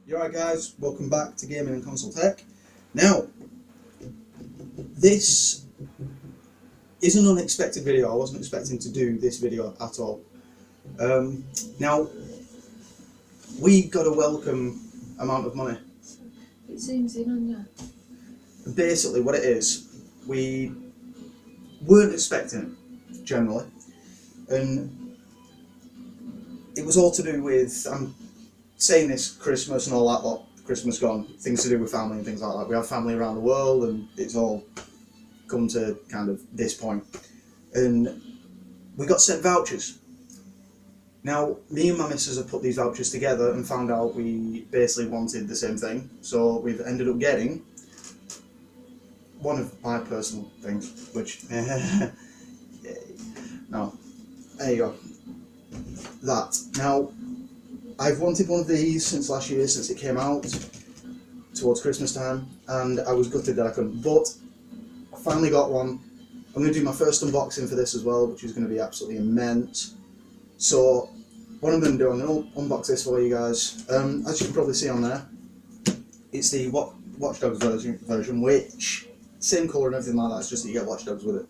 You alright guys, welcome back to Gaming and Console Tech. Now, this is an unexpected video. I wasn't expecting to do this video at all. Now, we got a welcome amount of money. It zooms in on you. Basically what it is, we weren't expecting it, generally. And it was all to do with, I'm saying this, Christmas and all that lot, Christmas gone, things to do with family and things like that. We have family around the world and it's all come to kind of this point. And we got sent vouchers. Now, me and my missus have put these vouchers together and found out we basically wanted the same thing. So we've ended up getting one of my personal things, which, no, there you go, that. Now, I've wanted one of these since last year, since it came out towards Christmas time, and I was gutted that I couldn't, but I finally got one. I'm going to do my first unboxing for this as well, which is going to be absolutely immense. So what I'm going to do, I'm going to unbox this for you guys. As you can probably see on there, it's the Watch Dogs version, which, same colour and everything like that, it's just that you get Watch Dogs with it.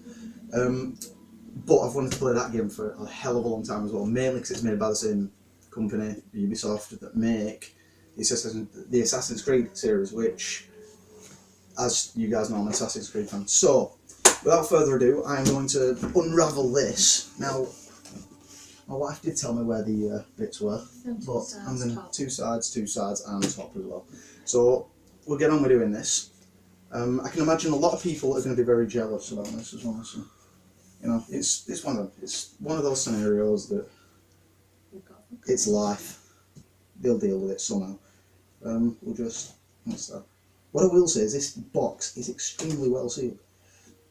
But I've wanted to play that game for a hell of a long time as well, mainly because it's made by the same company, Ubisoft, that make the Assassin's Creed series, which, as you guys know, I'm an Assassin's Creed fan. So, without further ado, I am going to unravel this. Now, my wife did tell me where the bits were, but I'm going to two sides, and top as well. So, we'll get on with doing this. I can imagine a lot of people are going to be very jealous about this as well. So, you know, it's one of those scenarios that it's life. They'll deal with it somehow. We'll just, what's that? What I will say is this box is extremely well sealed.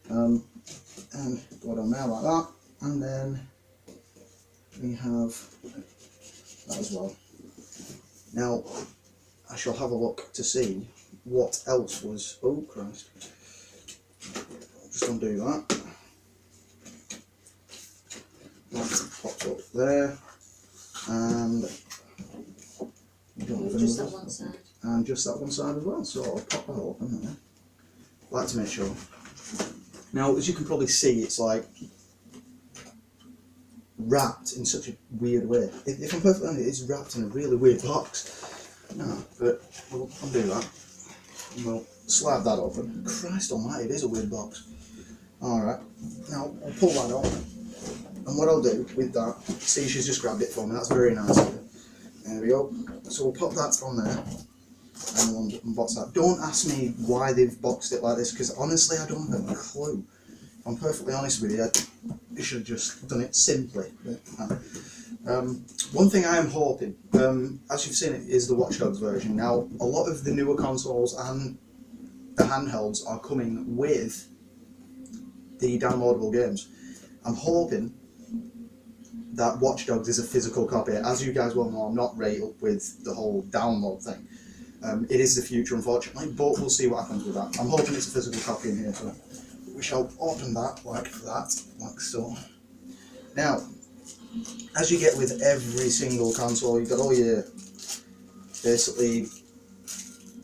And go on there like that, and then we have that as well. Now, I shall have a look to see what else was. Oh Christ! I'll just undo that. That pops up there. And just that one side. And just that one side as well, so I'll pop that open there. I like to make sure. Now, as you can probably see, it's like wrapped in such a weird way. If I'm perfectly honest, it's wrapped in a really weird box. No, but we'll undo that. And we'll slide that open. Christ almighty, it is a weird box. Alright, now I'll pull that off. And what I'll do with that, see, she's just grabbed it for me, that's very nice of her. There we go. So we'll pop that on there, and we'll unbox that. Don't ask me why they've boxed it like this, because honestly I don't have a clue. If I'm perfectly honest with you, I should have just done it simply. One thing I am hoping, as you've seen, it is the Watch Dogs version. Now, a lot of the newer consoles and the handhelds are coming with the downloadable games. I'm hoping that Watch Dogs is a physical copy. As you guys well know, I'm not right up with the whole download thing. It is the future, unfortunately, but we'll see what happens with that. I'm hoping it's a physical copy in here, so we shall open that, like so. Now, as you get with every single console, you've got all your, basically,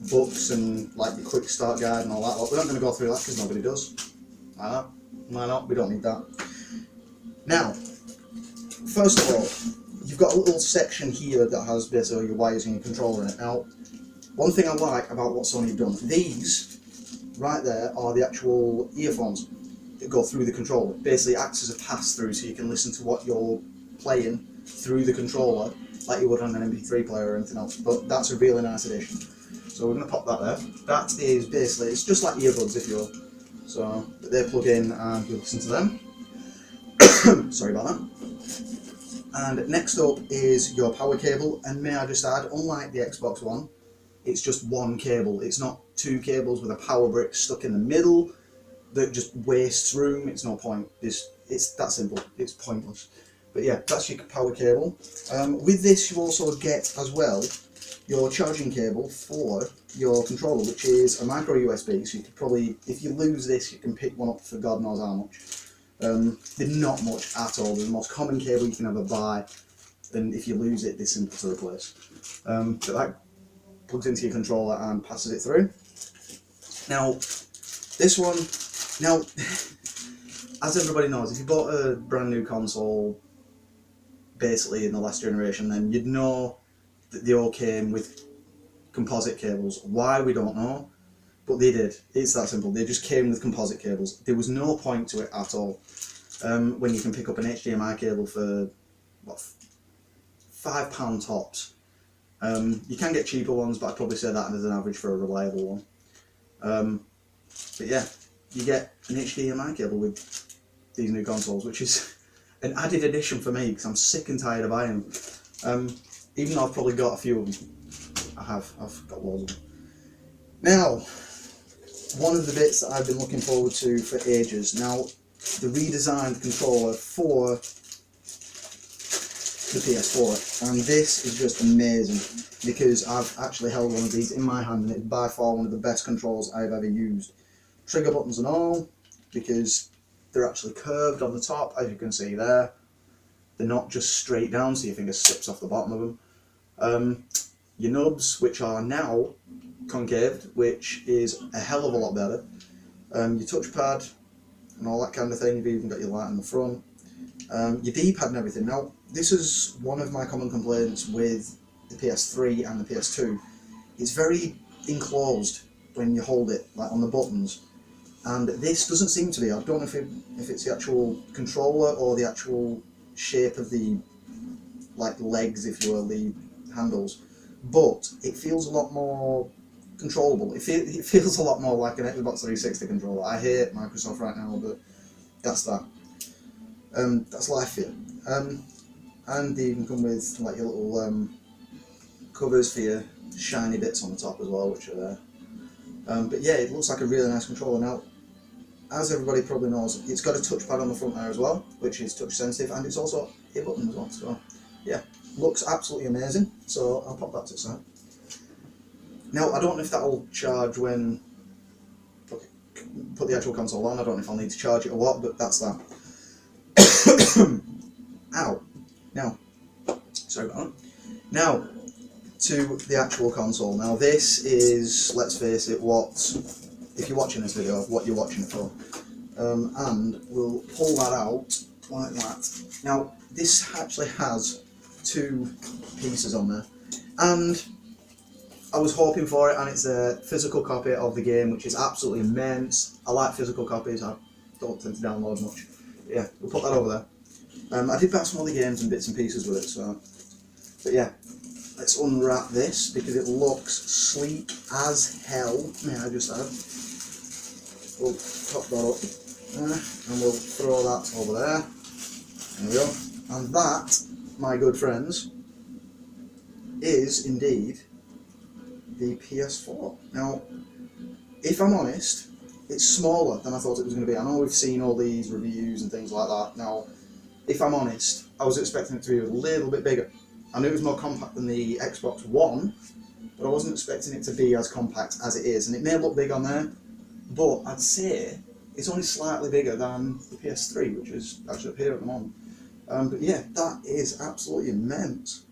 books and like your quick start guide and all that. We're not going to go through that because nobody does. Why not? We don't need that. Now, first of all, you've got a little section here that has basically your wires and your controller in it. Now, one thing I like about what Sony have done, these right there are the actual earphones that go through the controller. Basically acts as a pass-through, so you can listen to what you're playing through the controller like you would on an MP3 player or anything else. But that's a really nice addition. So we're going to pop that there. That is basically, it's just like earbuds if you will. So they plug in and you listen to them. Sorry about that. And next up is your power cable, and may I just add, unlike the Xbox One, it's just one cable. It's not two cables with a power brick stuck in the middle that just wastes room. It's no point. It's that simple. It's pointless. But yeah, that's your power cable. With this, you also get as well your charging cable for your controller, which is a micro USB. So you could probably, if you lose this, you can pick one up for God knows how much. They're not much at all. They're the most common cable you can ever buy, and if you lose it, they're simple to replace. But that plugs into your controller and passes it through. Now, this one, now, as everybody knows, if you bought a brand new console, basically in the last generation, then you'd know that they all came with composite cables. Why, we don't know, but they did. It's that simple. They just came with composite cables. There was no point to it at all. When you can pick up an HDMI cable for, what, £5 tops. You can get cheaper ones, but I'd probably say that as an average for a reliable one. But yeah, you get an HDMI cable with these new consoles, which is an added addition for me because I'm sick and tired of buying them. Even though I've probably got a few of them. I've got loads of them. Now, one of the bits that I've been looking forward to for ages. Now, the redesigned controller for the ps4, and this is just amazing because I've actually held one of these in my hand and it's by far one of the best controls I've ever used. Trigger buttons and all, because they're actually curved on the top, as you can see there. They're not just straight down so your finger slips off the bottom of them. Your nubs, which are now concaved, which is a hell of a lot better. Your touchpad and all that kind of thing. You've even got your light in the front. Your D-pad and everything. Now, this is one of my common complaints with the PS3 and the PS2. It's very enclosed when you hold it, like on the buttons. And this doesn't seem to be. I don't know if it's the actual controller or the actual shape of the legs, if you will, the handles. But it feels a lot more controllable. It feels a lot more like an Xbox 360 controller. I hate Microsoft right now, but that's that. That's life here. And they even come with like your little covers for your shiny bits on the top as well, which are there. But yeah, it looks like a really nice controller. Now, as everybody probably knows, it's got a touchpad on the front there as well, which is touch sensitive, and it's also a button as well. So yeah, looks absolutely amazing. So I'll pop that to the side. Now, I don't know if that'll charge when put the actual console on. I don't know if I'll need to charge it or what, but that's that. Ow. Now, sorry about that. Now, to the actual console. Now, this is, let's face it, if you're watching this video, what you're watching it for. And we'll pull that out like that. Now, this actually has two pieces on there. And I was hoping for it, and it's a physical copy of the game, which is absolutely immense. I like physical copies. I don't tend to download much. But yeah, we'll put that over there. I did buy some other games and bits and pieces with it, so. But yeah, let's unwrap this because it looks sleek as hell. May I just add? We'll top that up and we'll throw that over there. There we go. And that, my good friends, is indeed the PS4. Now, if I'm honest, it's smaller than I thought it was going to be. I know we've seen all these reviews and things like that. Now, if I'm honest, I was expecting it to be a little bit bigger. I knew it was more compact than the Xbox One, but I wasn't expecting it to be as compact as it is. And it may look big on there, but I'd say it's only slightly bigger than the PS3, which is actually up here at the moment. But yeah, that is absolutely immense.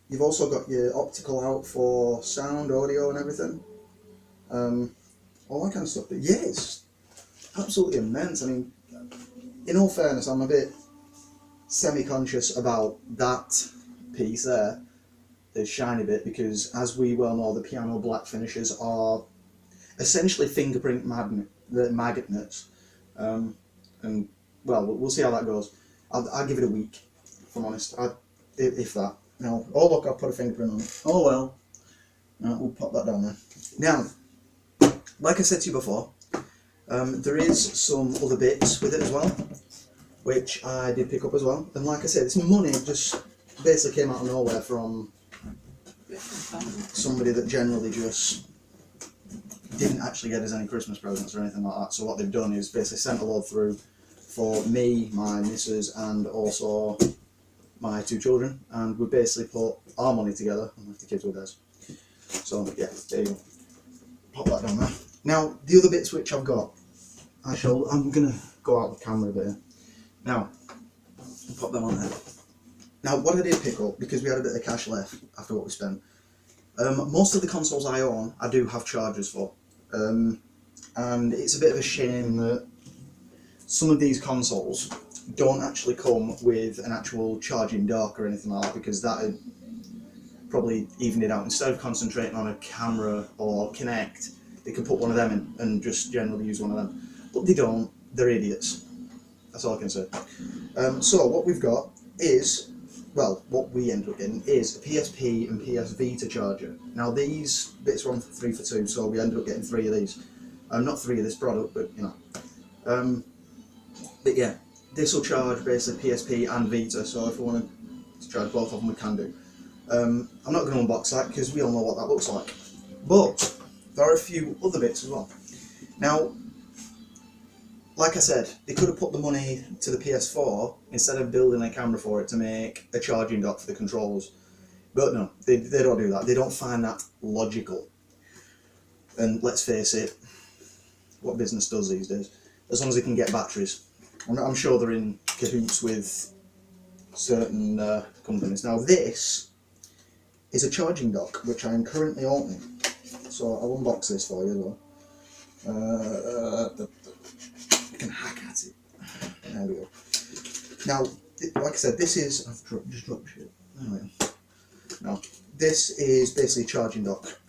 You've also got your optical out for sound, audio and everything. All that kind of stuff. But yeah, it's absolutely immense. I mean, in all fairness, I'm a bit semi-conscious about that piece there, the shiny bit, because as we well know, the piano black finishes are essentially fingerprint magnets. And well, we'll see how that goes. I'll give it a week, if I'm honest, if that. Now, oh look, I've put a fingerprint on it. Oh well. We'll pop that down there. Now, like I said to you before, there is some other bits with it as well, which I did pick up as well. And like I said, this money just basically came out of nowhere from somebody that generally just didn't actually get us any Christmas presents or anything like that. So what they've done is basically sent a load through for me, my missus, and also my two children, and we basically put our money together and left the kids with theirs. So yeah, there you go. Pop that down there. Now, the other bits which I've got, I'm gonna go out the camera a bit here. Now, I'll pop them on there. Now, what I did pick up, because we had a bit of cash left after what we spent, most of the consoles I own, I do have chargers for. And it's a bit of a shame that some of these consoles don't actually come with an actual charging dock or anything like that, because that would probably even it out. Instead of concentrating on a camera or Kinect, they could put one of them in and just generally use one of them. But they don't, they're idiots. That's all I can say. So what we've got is, well, what we end up getting is a PSP and PS Vita charger. Now these bits were on 3 for 2, so we ended up getting 3 of these. Not 3 of this product, but you know. But yeah, this will charge basically PSP and Vita, so if we want to charge both of them, we can do. I'm not going to unbox that because we all know what that looks like. But there are a few other bits as well. Now, like I said, they could have put the money to the PS4 instead of building a camera for it to make a charging dock for the controllers. But no, they don't do that. They don't find that logical. And let's face it, what business does these days? As long as they can get batteries. I'm sure they're in cahoots with certain companies. Now this is a charging dock, which I am currently opening. So I'll unbox this for you as well. I can hack at it. There we go. Now, like I said, this is... I've just dropped shit. Anyway. Now, this is basically a charging dock.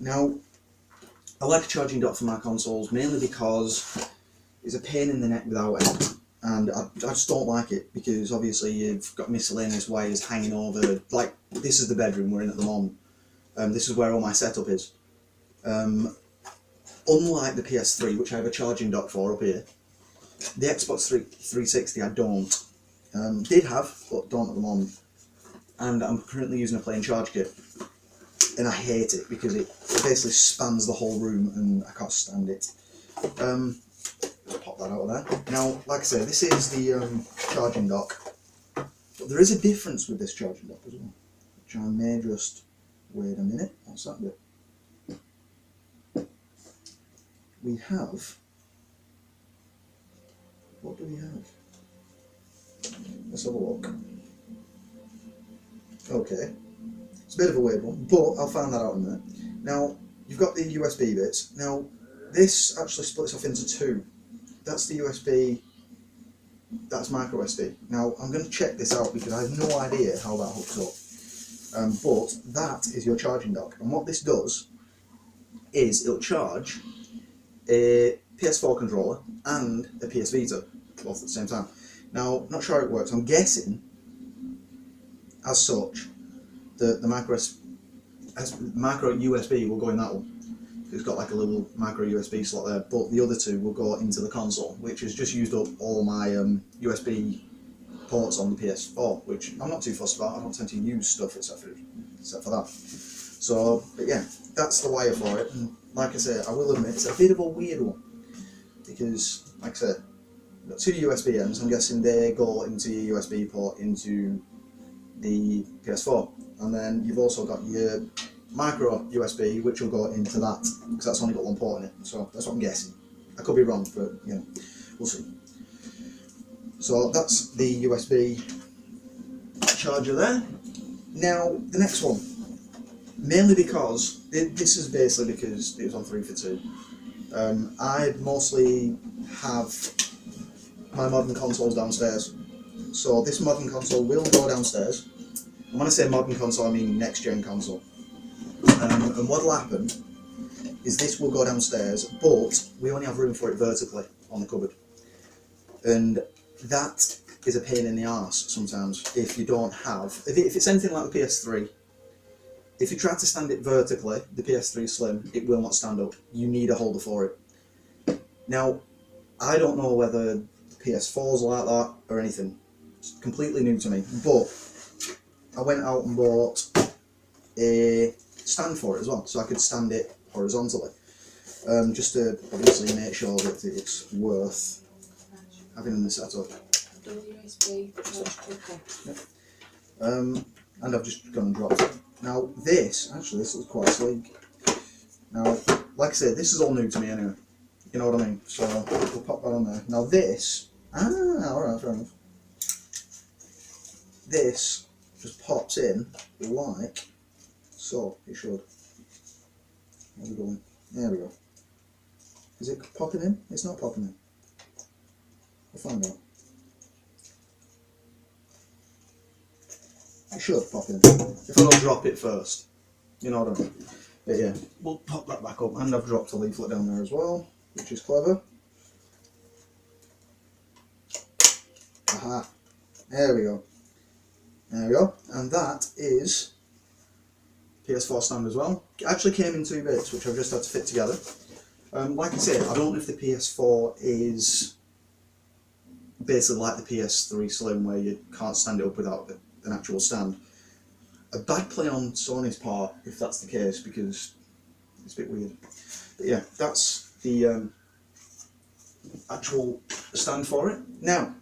Now, I like a charging dock for my consoles mainly because it's a pain in the neck without it, and I just don't like it because obviously you've got miscellaneous wires hanging over. Like, this is the bedroom we're in at the moment. This is where all my setup is. Unlike the PS3, which I have a charging dock for up here, the Xbox 360 I don't. Did have, but don't at the moment. And I'm currently using a plain charge kit. And I hate it because it basically spans the whole room and I can't stand it. Just pop that out of there. Now, like I say, this is the charging dock. But there is a difference with this charging dock as well, which I may just... Wait a minute, what's that bit? We have... What do we have? Let's have a look. Okay. It's a bit of a weird one, but I'll find that out in a minute. Now, you've got the USB bits. Now, this actually splits off into 2. That's the USB, that's micro SD. Now, I'm going to check this out because I have no idea how that hooks up. But that is your charging dock. And what this does is it'll charge a PS4 controller and a PS Vita, both at the same time. Now, not sure how it works. I'm guessing, as such, the micro USB will go in that one. It's got like a little micro USB slot there, but the other 2 will go into the console, which has just used up all my USB ports on the PS4, which I'm not too fussed about. I don't tend to use stuff except for that. So, but yeah, that's the wire for it. And like I say, I will admit it's a bit of a weird one because, like I said, you've got 2 USB ends. I'm guessing they go into your USB port into the PS4, and then you've also got your micro USB, which will go into that because that's only got 1 port in it. So that's what I'm guessing. I could be wrong, but you know, we'll see. So that's the USB charger there. Now the next one, mainly because this is basically because it was on 3 for 2. I mostly have my modern consoles downstairs, so this modern console will go downstairs. And when I say modern console, I mean next gen console. And what will happen is this will go downstairs, but we only have room for it vertically on the cupboard. And that is a pain in the arse sometimes if you don't have... If it's anything like the PS3, if you try to stand it vertically, the PS3 Slim, it will not stand up. You need a holder for it. Now, I don't know whether the PS4's like that or anything. It's completely new to me, but I went out and bought a stand for it as well, so I could stand it horizontally, just to obviously make sure that it's worth having in the setup. USB charge clicker. Yep. And I've just gone and dropped it. Now this looks quite sleek. Now, like I said, this is all new to me anyway. You know what I mean? So we'll pop that on there. Now this, alright, fair enough. this just pops in like so. It should. Where are we going? There we go. Is it popping in? It's not popping in. We'll find out. It should pop in. If I don't drop it first. You know what I mean? But yeah, we'll pop that back up. And I've dropped a leaflet down there as well, which is clever. Aha. There we go. There we go. And that is PS4 stand as well. It actually came in 2 bits, which I've just had to fit together. Like I said, I don't know if the PS4 is basically like the PS3 Slim, where you can't stand it up without an actual stand. A bad play on Sony's part, if that's the case, because it's a bit weird. But yeah, that's the actual stand for it. Now,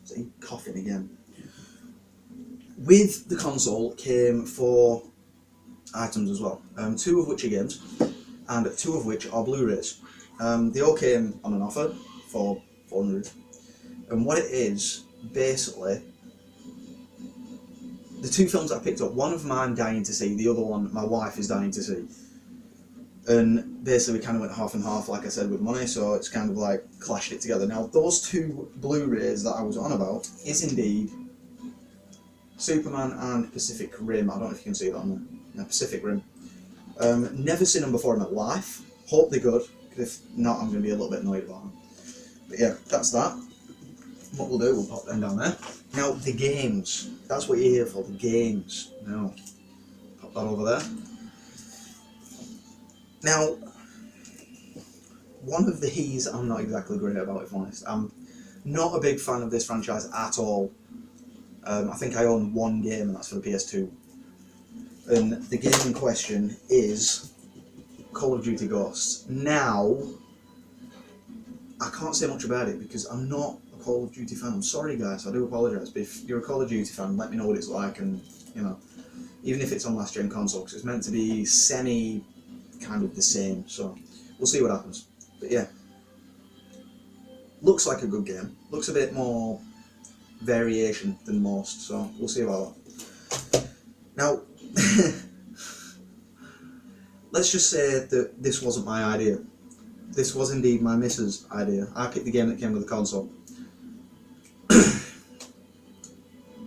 see, coughing again. With the console came 4 items as well, 2 of which are games, and 2 of which are Blu-rays. They all came on an offer for $400, and what it is, basically, the 2 films I picked up, one of them I'm dying to see, the other one my wife is dying to see. And basically we kind of went half and half, like I said, with money, so it's kind of like clashed it together. Now those 2 Blu-rays that I was on about is indeed Superman and Pacific Rim. I don't know if you can see that on there. No, Pacific Rim. Never seen them before in my life. Hope they're good, because if not I'm going to be a little bit annoyed about them. But yeah, that's that. What we'll do, we'll pop them down there. Now, the games. That's what you're here for, the games. Now, pop that over there. Now, one of the he's I'm not exactly great about, if I'm honest. I'm not a big fan of this franchise at all. I think I own 1 game, and that's for the PS2. And the game in question is Call of Duty Ghosts. Now, I can't say much about it because I'm not a Call of Duty fan. I'm sorry guys, I do apologise, but if you're a Call of Duty fan, let me know what it's like, and you know, even if it's on last gen console, because it's meant to be semi kind of the same, so we'll see what happens. But yeah, looks like a good game, looks a bit more variation than most, so we'll see about that. Now, let's just say that this wasn't my idea. This was indeed my missus' idea. I picked the game that came with the console.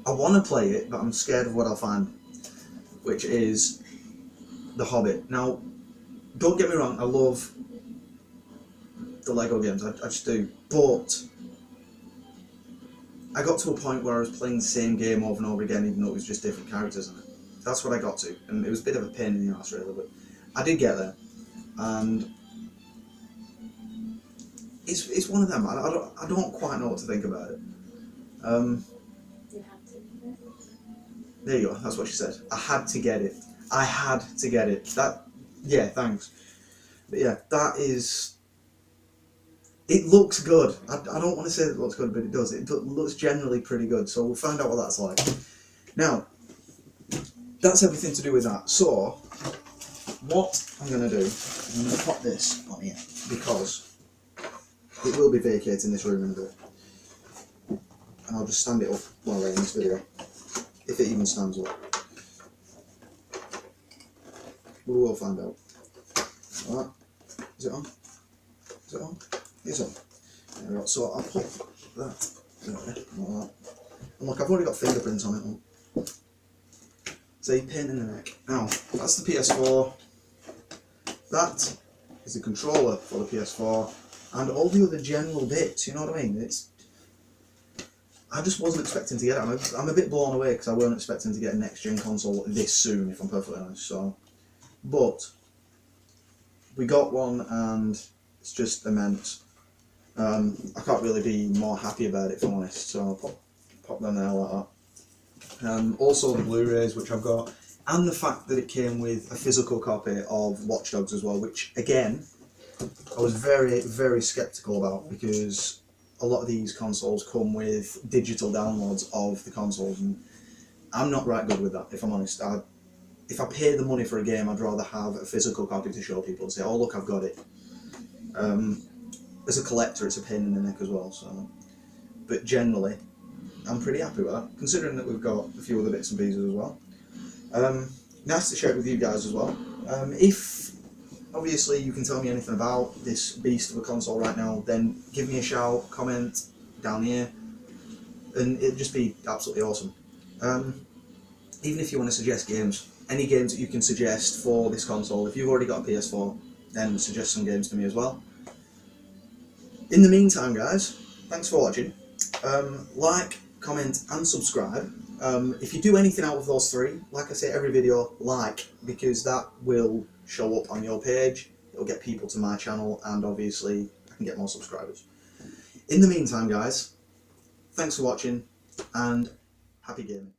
I want to play it, but I'm scared of what I'll find, which is The Hobbit. Now, don't get me wrong, I love the Lego games, I just do, but I got to a point where I was playing the same game over and over again, even though it was just different characters in it. That's what I got to, and it was a bit of a pain in the arse really, but I did get there, and it's one of them. I don't quite know what to think about it. You had to. There you go. That's what she said. I had to get it. I had to get it. That. Yeah. Thanks. But yeah, that is. It looks good. I don't want to say that it looks good, but it does. It looks generally pretty good. So we'll find out what that's like. Now, that's everything to do with that. So, what I'm going to do, I'm going to pop this on here because it will be vacating this room in a bit. And I'll just stand it up while we're in this video, if it even stands up. We will find out. Alright, is it on? Is it on? It's on. There we go. So I'll put that there, like that. And look, I've already got fingerprints on it. Look. See, pain in the neck. Now, that's the PS4. That is the controller for the PS4. And all the other general bits, you know what I mean? I just wasn't expecting to get it. I'm a bit blown away because I weren't expecting to get a next-gen console this soon, if I'm perfectly honest. So, but we got one, and it's just immense. I can't really be more happy about it, if I'm honest. So I'll pop them there like that. Also the Blu-rays, which I've got, and the fact that it came with a physical copy of Watch Dogs as well, which again, I was very, very sceptical about, because a lot of these consoles come with digital downloads of the consoles, and I'm not right good with that, if I'm honest. If I pay the money for a game, I'd rather have a physical copy to show people and say, oh look, I've got it. As a collector, it's a pain in the neck as well. So, but generally, I'm pretty happy with that, considering that we've got a few other bits and pieces as well. Nice to share it with you guys as well. If obviously you can tell me anything about this beast of a console right now, then give me a shout, comment down here, and it'd just be absolutely awesome. Even if you want to suggest games, any games that you can suggest for this console, if you've already got a PS4, then suggest some games to me as well. In the meantime, guys, thanks for watching. Like, comment and subscribe. If you do anything out of those three, like I say every video, like, because that will show up on your page, it'll get people to my channel, and obviously I can get more subscribers. In the meantime, guys, thanks for watching and happy gaming.